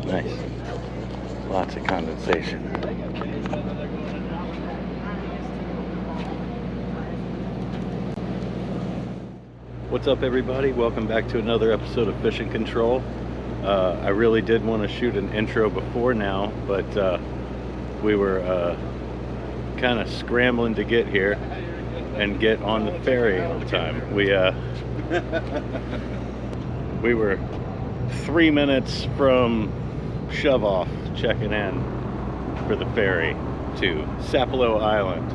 Nice. Lots of condensation. What's up, everybody? Welcome back to another episode of Fishing Control. I really did want to shoot an intro before now, but we were kind of scrambling to get here and get on the ferry on time. We were 3 minutes from shove off checking in for the ferry to Sapelo Island.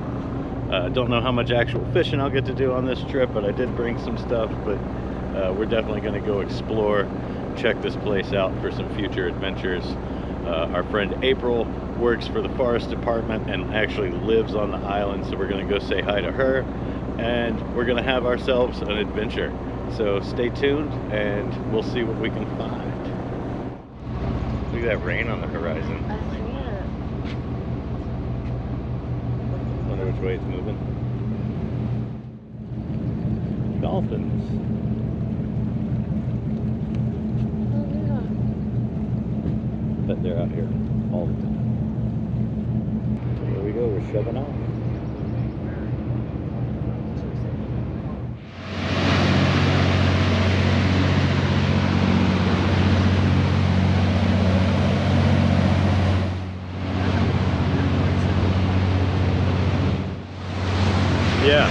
Don't know how much actual fishing I'll get to do on this trip, but I did bring some stuff. But we're definitely going to go explore, check this place out for some future adventures. Our friend April works for the forest department and actually lives on the island, so we're going to go say hi to her, and we're going to have ourselves an adventure. So stay tuned and we'll see what we can find. Look at that rain on the horizon. Wonder which way it's moving. Dolphins. Bet they're out here all the time. Here we go, we're shoving off. Yeah.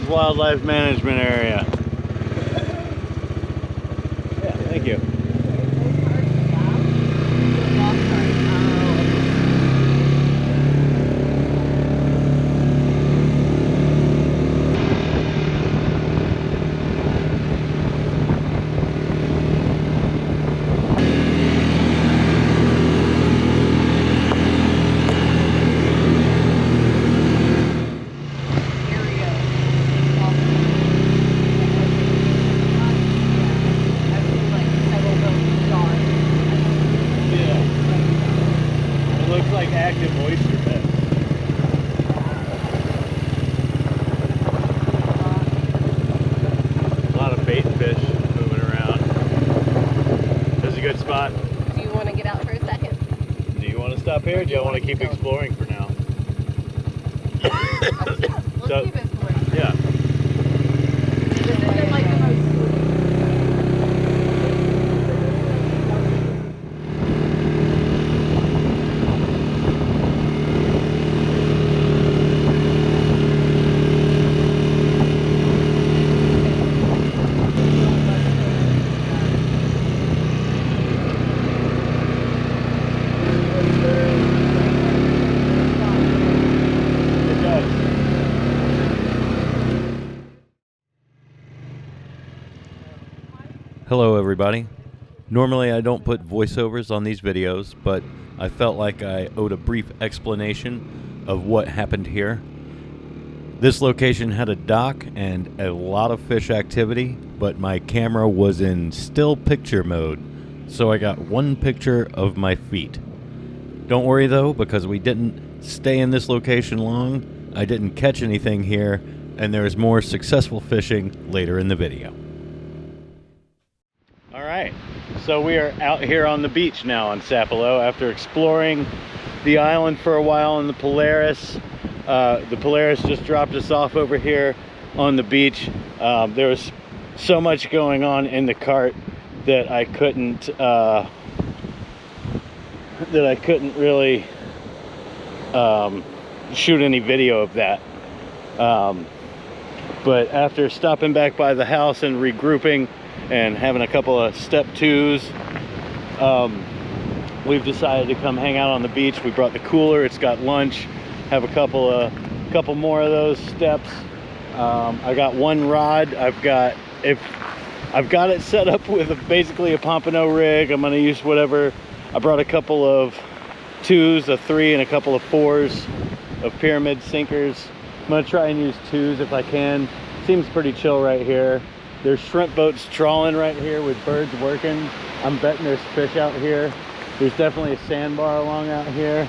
Wildlife Management Area. Yeah, thank you. Stop here, or do you want to keep exploring for now? Let's keep exploring. Yeah. This isn't like the most... Hello everybody. Normally I don't put voiceovers on these videos, but I felt like I owed a brief explanation of what happened here. This location had a dock and a lot of fish activity, but my camera was in still picture mode, so I got one picture of my feet. Don't worry though, because we didn't stay in this location long. I didn't catch anything here, and there is more successful fishing later in the video. All right, so we are out here on the beach now on Sapelo after exploring the island for a while on the Polaris. The Polaris just dropped us off over here on the beach. There was so much going on in the cart that I couldn't really shoot any video of that. But after stopping back by the house and regrouping and having a couple of step twos, we've decided to come hang out on the beach. We brought the cooler, it's got lunch, have a couple more of those steps. I got one rod. I've got it set up with basically a pompano rig. I'm going to use whatever. I brought a couple of 2s, a 3, and a couple of 4s of pyramid sinkers. I'm going to try and use 2s if I can. Seems pretty chill right here. There's shrimp boats trawling right here with birds working. I'm betting there's fish out here. There's definitely a sandbar along out here.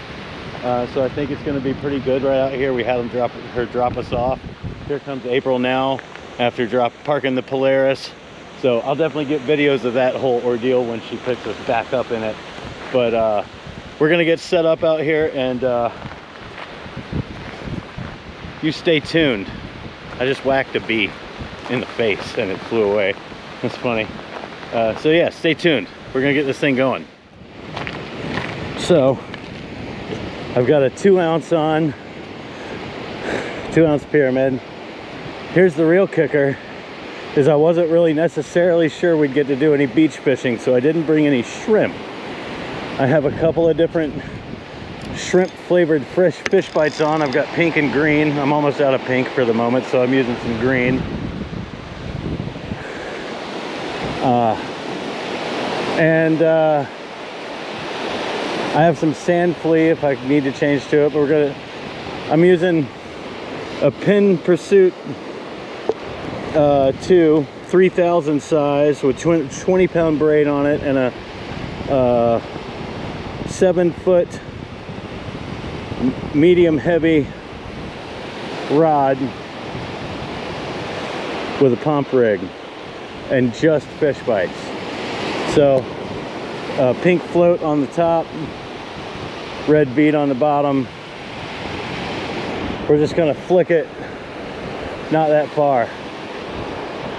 So I think it's going to be pretty good right out here. We had them drop us off. Here comes April now after parking the Polaris. So I'll definitely get videos of that whole ordeal when she picks us back up in it. But we're going to get set up out here, and you stay tuned. I just whacked a bee in the face and it flew away. That's funny. So yeah, stay tuned. We're going to get this thing going. So I've got a 2-ounce on, 2-ounce pyramid. Here's the real kicker, is I wasn't really necessarily sure we'd get to do any beach fishing, so I didn't bring any shrimp. I have a couple of different shrimp flavored fish bites on. I've got pink and green. I'm almost out of pink for the moment, so I'm using some green. I have some sand flea if I need to change to it, but I'm using a Pin Pursuit 2 3000 size with 20-pound braid on it, and a 7-foot medium heavy rod with a pump rig and just fish bites. So pink float on the top, red bead on the bottom. We're just gonna flick it not that far,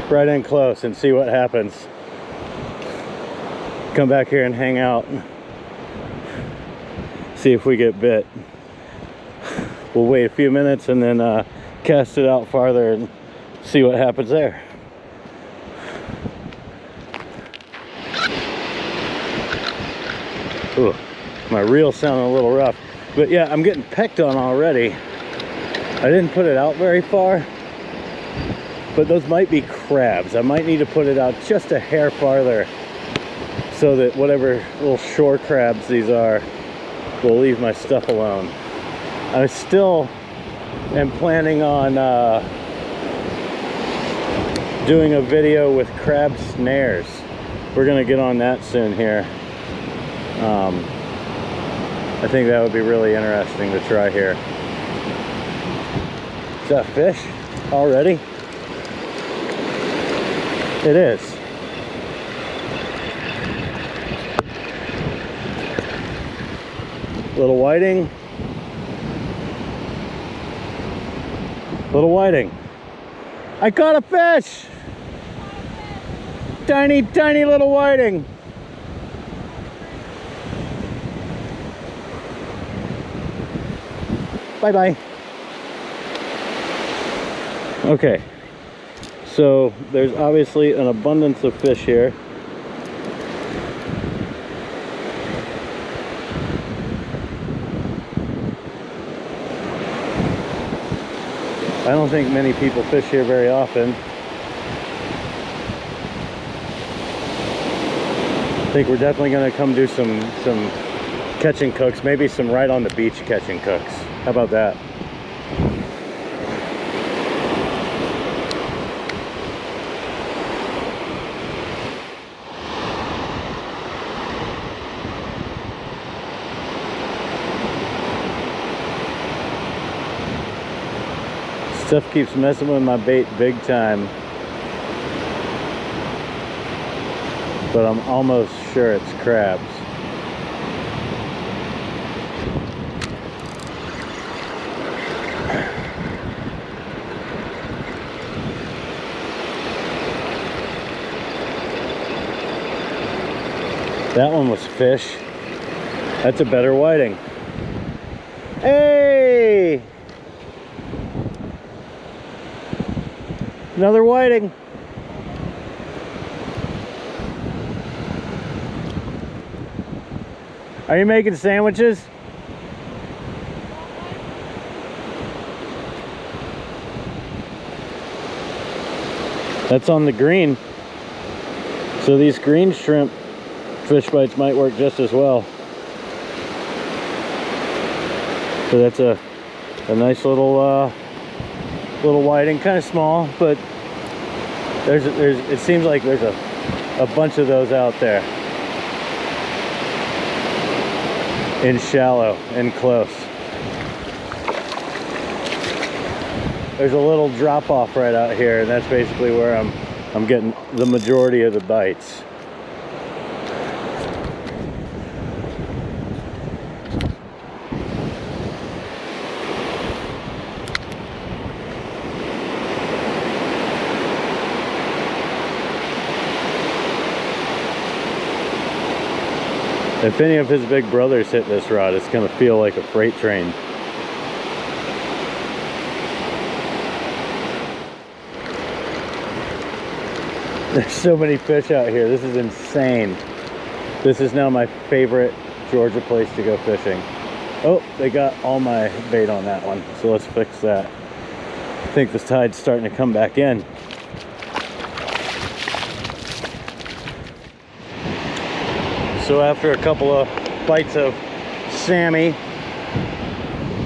right in close, and see what happens. Come back here and hang out, see if we get bit. We'll wait a few minutes and then cast it out farther and see what happens there. Ooh, my reel sounded a little rough, but yeah, I'm getting pecked on already. I didn't put it out very far, but those might be crabs. I might need to put it out just a hair farther so that whatever little shore crabs these are will leave my stuff alone. I still am planning on doing a video with crab snares. We're gonna get on that soon here. I think that would be really interesting to try here. Is that fish already? It is. Little whiting. Little whiting. I caught a fish! Tiny, tiny little whiting. Bye-bye. Okay, so there's obviously an abundance of fish here. I don't think many people fish here very often. I think we're definitely going to come do some catch and cooks, maybe some right on the beach catch and cooks. How about that? Stuff keeps messing with my bait big time. But I'm almost sure it's crabs. That one was fish. That's a better whiting. Hey! Another whiting. Are you making sandwiches? That's on the green. So these green shrimp fish bites might work just as well. So that's a nice little little whiting, kind of small, but it seems like there's a bunch of those out there in shallow and close. There's a little drop off right out here, and that's basically where I'm getting the majority of the bites. If any of his big brothers hit this rod, it's gonna feel like a freight train. There's so many fish out here. This is insane. This is now my favorite Georgia place to go fishing. Oh, they got all my bait on that one, so let's fix that. I think this tide's starting to come back in. So after a couple of bites of Sammy,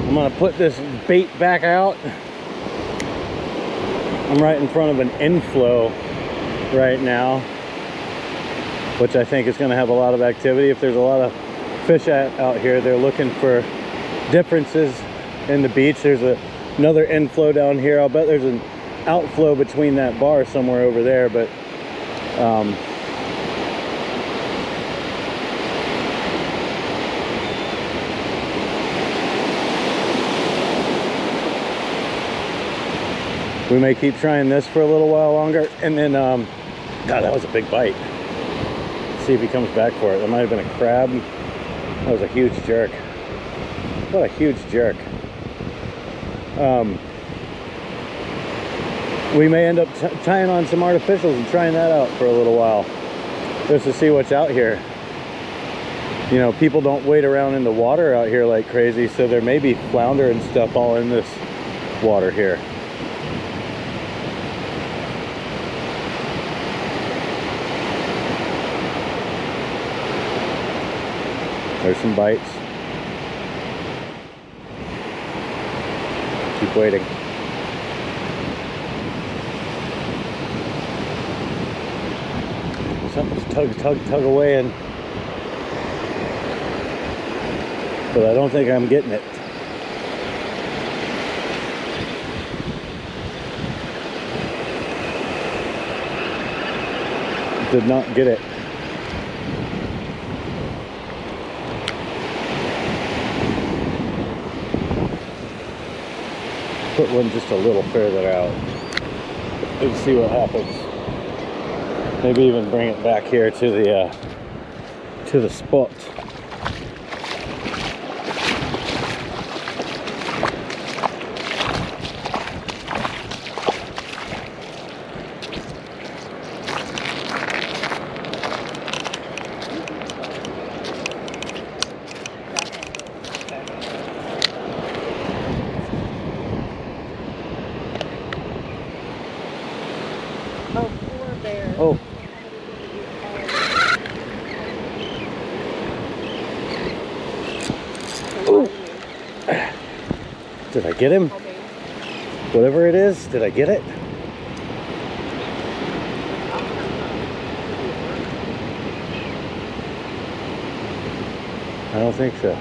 I'm gonna put this bait back out. I'm right in front of an inflow right now, which I think is gonna have a lot of activity. If there's a lot of fish out here, they're looking for differences in the beach. There's another inflow down here. I'll bet there's an outflow between that bar somewhere over there, but we may keep trying this for a little while longer, and then God, that was a big bite. Let's see if he comes back for it. That might have been a crab. That was a huge jerk. What a huge jerk. We may end up tying on some artificials and trying that out for a little while, just to see what's out here. You know, people don't wade around in the water out here like crazy, so there may be flounder and stuff all in this water here. There's some bites. Keep waiting. Something's tug away, and but I don't think I'm getting it. Did not get it. Put one just a little further out and see what happens. Maybe even bring it back here to the spot. Oh, poor bear. Oh. Ooh. Did I get him? Whatever it is, did I get it? I don't think so.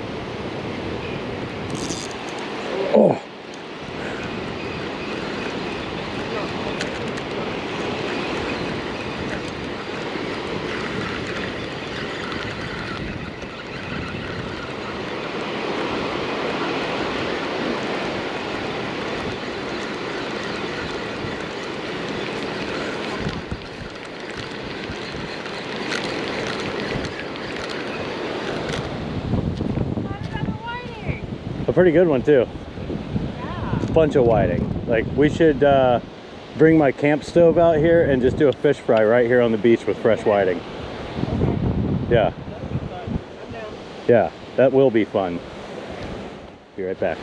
Oh. pretty good one too. Yeah. Bunch of whiting. Like, we should bring my camp stove out here and just do a fish fry right here on the beach with fresh whiting. Yeah. I'm down. Yeah, that will be fun. Be right back.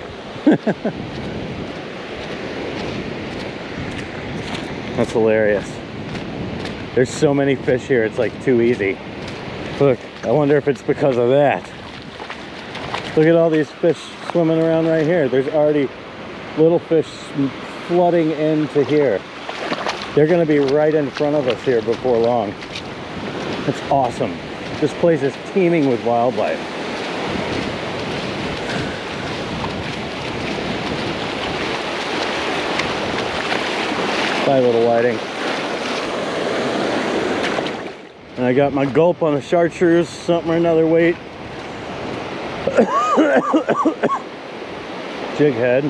That's hilarious. There's so many fish here, it's like too easy. Look, I wonder if it's because of that. Look at all these fish swimming around right here. There's already little fish flooding into here. They're gonna be right in front of us here before long. It's awesome. This place is teeming with wildlife. Bye, little whiting. And I got my gulp on a chartreuse, something or another weight. Jig head.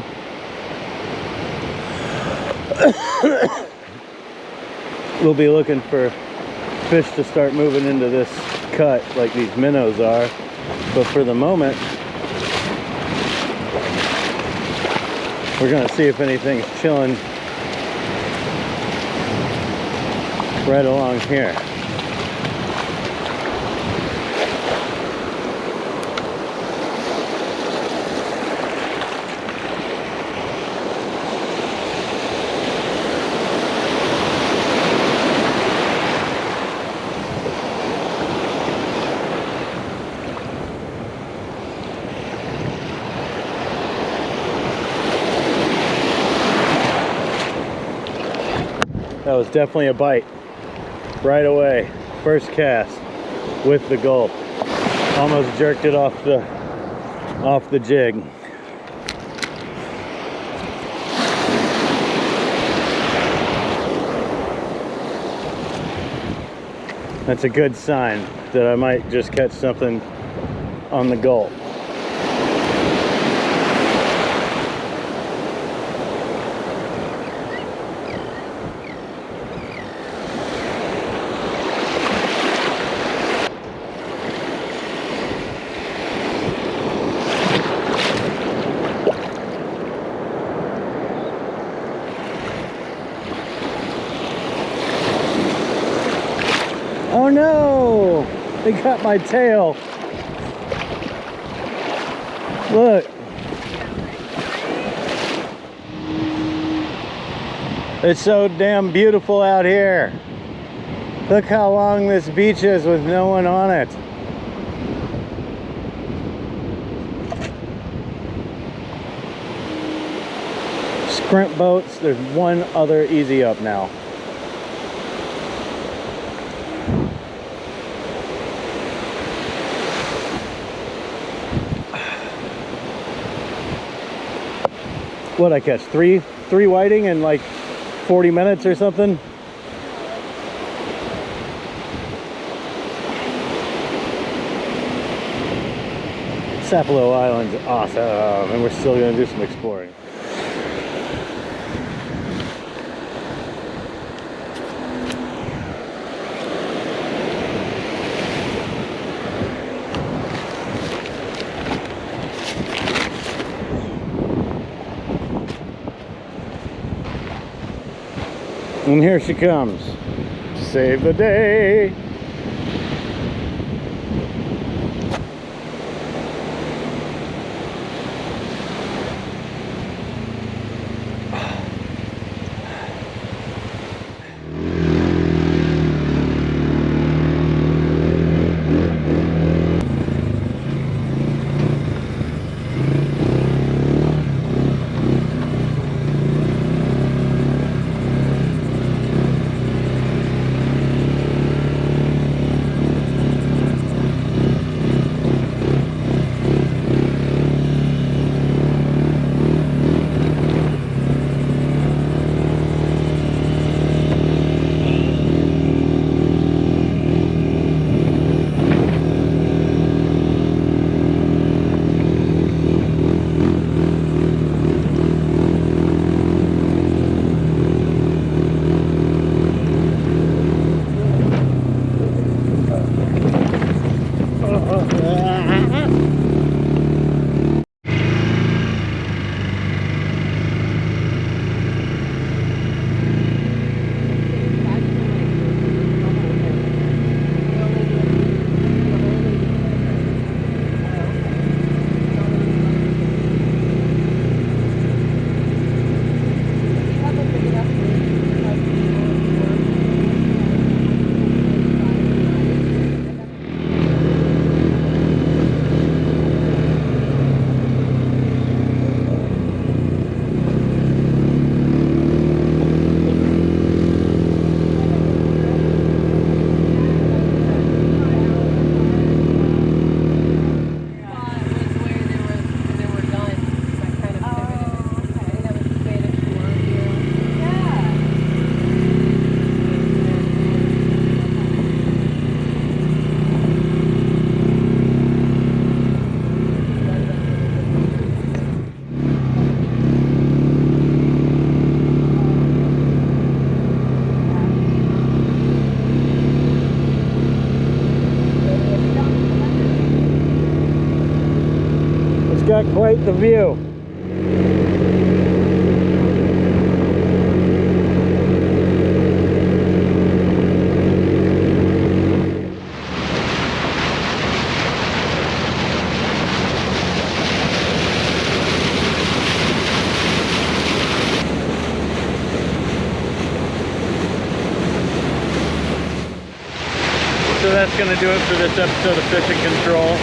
We'll be looking for fish to start moving into this cut like these minnows are, but for the moment we're gonna see if anything's chilling right along here. That was definitely a bite right away. First cast with the gulp. Almost jerked it off the jig. That's a good sign that I might just catch something on the gulp. Oh no! They got my tail. Look. It's so damn beautiful out here. Look how long this beach is with no one on it. Scrimp boats, there's one other easy up now. What I catch? Three whiting in like 40 minutes or something? Sapelo Island's awesome, and we're still gonna do some exploring. And here she comes. Save the day. got quite the view. So that's going to do it for this episode of Fishing Control.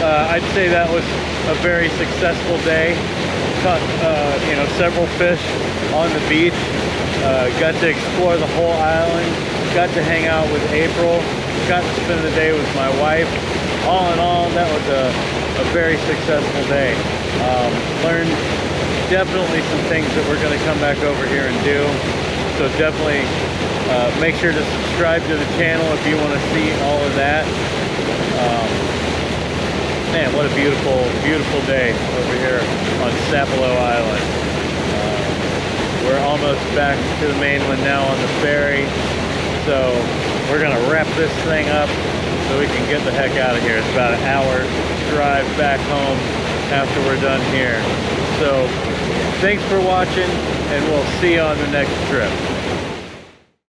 I'd say that was a very successful day. Caught, several fish on the beach. Got to explore the whole island. Got to hang out with April. Got to spend the day with my wife. All in all, that was a very successful day. Learned definitely some things that we're going to come back over here and do. So definitely make sure to subscribe to the channel if you want to see all of that. Man, what a beautiful, beautiful day over here on Sapelo Island. We're almost back to the mainland now on the ferry. So we're going to wrap this thing up so we can get the heck out of here. It's about an hour drive back home after we're done here. So thanks for watching, and we'll see you on the next trip.